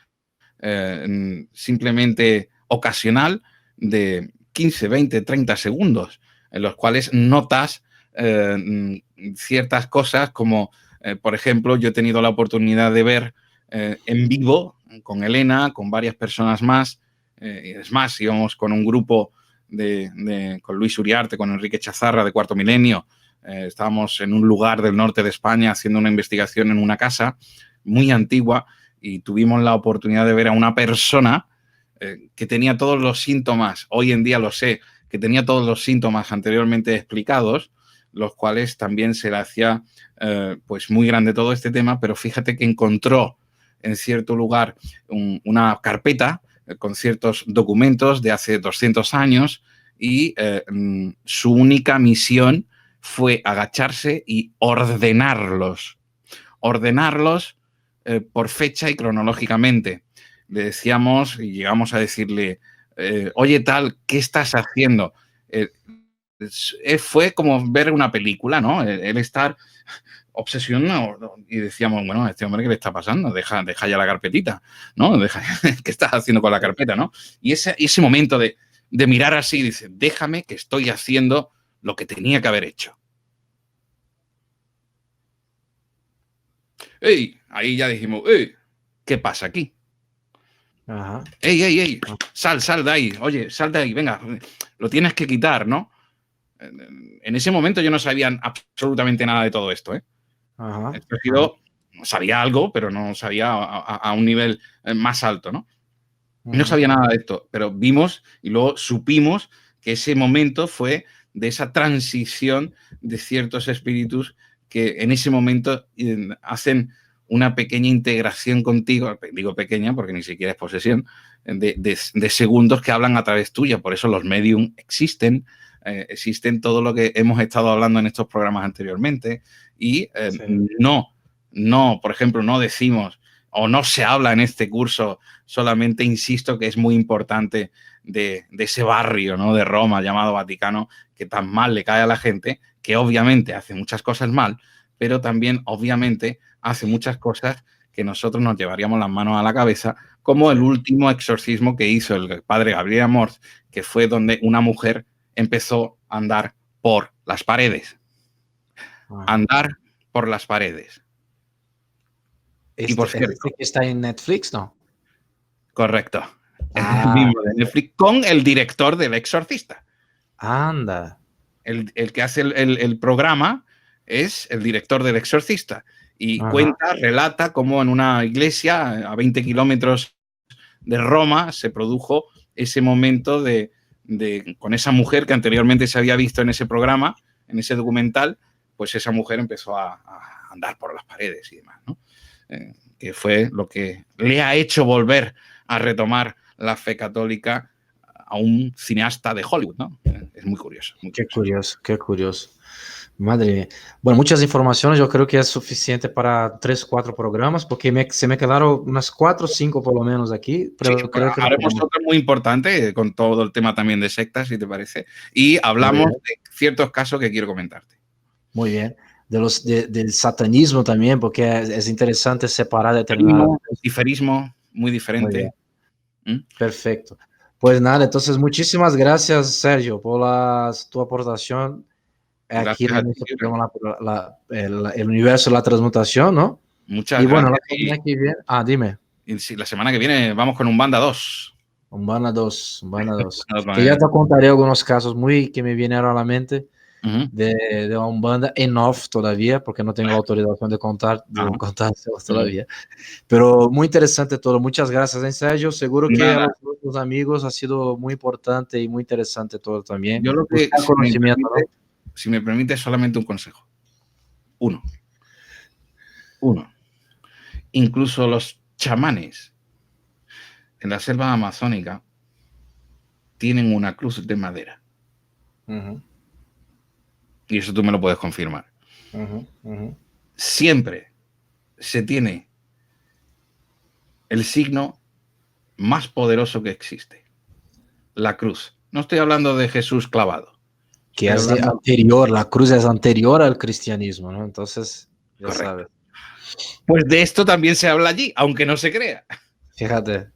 simplemente ocasional de 15, 20, 30 segundos, en los cuales notas ciertas cosas como, por ejemplo, yo he tenido la oportunidad de ver en vivo con Elena, con varias personas más, es más, íbamos con un grupo con Luis Uriarte, con Enrique Chazarra de Cuarto Milenio, estábamos en un lugar del norte de España haciendo una investigación en una casa muy antigua y tuvimos la oportunidad de ver a una persona que tenía todos los síntomas, hoy en día lo sé, que tenía todos los síntomas anteriormente explicados, los cuales también se le hacía pues muy grande todo este tema, pero fíjate que encontró en cierto lugar una carpeta con ciertos documentos de hace 200 años y su única misión fue agacharse y ordenarlos por fecha y cronológicamente. Le decíamos y llegamos a decirle, oye tal, ¿qué estás haciendo? Fue como ver una película, ¿no? El estar obsesionado y decíamos, bueno, a este hombre, ¿qué le está pasando? Deja ya la carpetita, ¿no? ¿Qué estás haciendo con la carpeta, no? Y ese momento de mirar así, dice, déjame que estoy haciendo lo que tenía que haber hecho. ¡Ey! Ahí ya dijimos, ¡ey! ¿Qué pasa aquí? Ajá. ¡Ey! Sal de ahí. Oye, sal de ahí, venga. Lo tienes que quitar, ¿no? En ese momento yo no sabía absolutamente nada de todo esto, ¿eh? Ajá. Sabía algo, pero no sabía a un nivel más alto, ¿no? No sabía nada de esto, pero vimos y luego supimos que ese momento fue de esa transición de ciertos espíritus que en ese momento hacen una pequeña integración contigo, digo pequeña porque ni siquiera es posesión, de segundos que hablan a través tuya. Por eso los medium existen, existen todo lo que hemos estado hablando en estos programas anteriormente y no, por ejemplo, no decimos o no se habla en este curso, solamente insisto que es muy importante de ese barrio, ¿no?, de Roma llamado Vaticano, que tan mal le cae a la gente, que obviamente hace muchas cosas mal, pero también obviamente hace muchas cosas que nosotros nos llevaríamos las manos a la cabeza, como el último exorcismo que hizo el padre Gabriel Amorth, que fue donde una mujer empezó a andar por las paredes. Andar por las paredes. Y por cierto, que está en Netflix, ¿no? Correcto. El mismo de Netflix, con el director del Exorcista. Anda. El que hace el programa es el director del Exorcista. Y cuenta, relata cómo en una iglesia a 20 kilómetros de Roma se produjo ese momento con esa mujer que anteriormente se había visto en ese programa, en ese documental, pues esa mujer empezó a andar por las paredes y demás, ¿no? Que fue lo que le ha hecho volver a retomar la fe católica a un cineasta de Hollywood, ¿no? Es muy curioso. Qué curioso. Madre mía. Bueno, muchas informaciones, yo creo que es suficiente para 3, 4 programas, porque se me quedaron unas 4 o 5 por lo menos aquí. Pero sí, creo que haremos otro muy importante con todo el tema también de sectas, si te parece. Y hablamos de ciertos casos que quiero comentarte. Muy bien. Del satanismo también, porque es interesante separar determinadas. El ciferismo, muy diferente. Perfecto. Pues nada, entonces muchísimas gracias, Sergio, por tu aportación aquí en este programa, el universo de la transmutación, ¿no? Muchas y bueno, gracias. La semana que viene, dime. Y la semana que viene vamos con Umbanda 2. Umbanda 2. Que ya te contaré algunos casos que me vinieron a la mente de la Umbanda en off todavía, porque no tengo la autorización de contárselos todavía. Pero muy interesante todo. Muchas gracias, en Sergio. Seguro que los amigos, ha sido muy importante y muy interesante todo también. Yo lo que, Buscar conocimiento, ¿no? si me permite, solamente un consejo. Uno. Incluso los chamanes en la selva amazónica tienen una cruz de madera. Y eso tú me lo puedes confirmar. Siempre se tiene el signo más poderoso que existe, la cruz. No estoy hablando de Jesús clavado. Que es anterior, la cruz es anterior al cristianismo, ¿no? Entonces, ya Correcto. sabes. Pues de esto también se habla allí, aunque no se crea. Fíjate.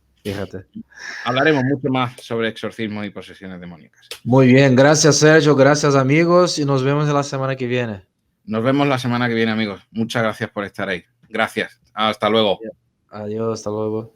Hablaremos mucho más sobre exorcismo y posesiones demoníacas. Muy bien, gracias Sergio, gracias amigos y nos vemos la semana que viene. Nos vemos la semana que viene, amigos. Muchas gracias por estar ahí. Gracias. Hasta luego. Adiós, hasta luego.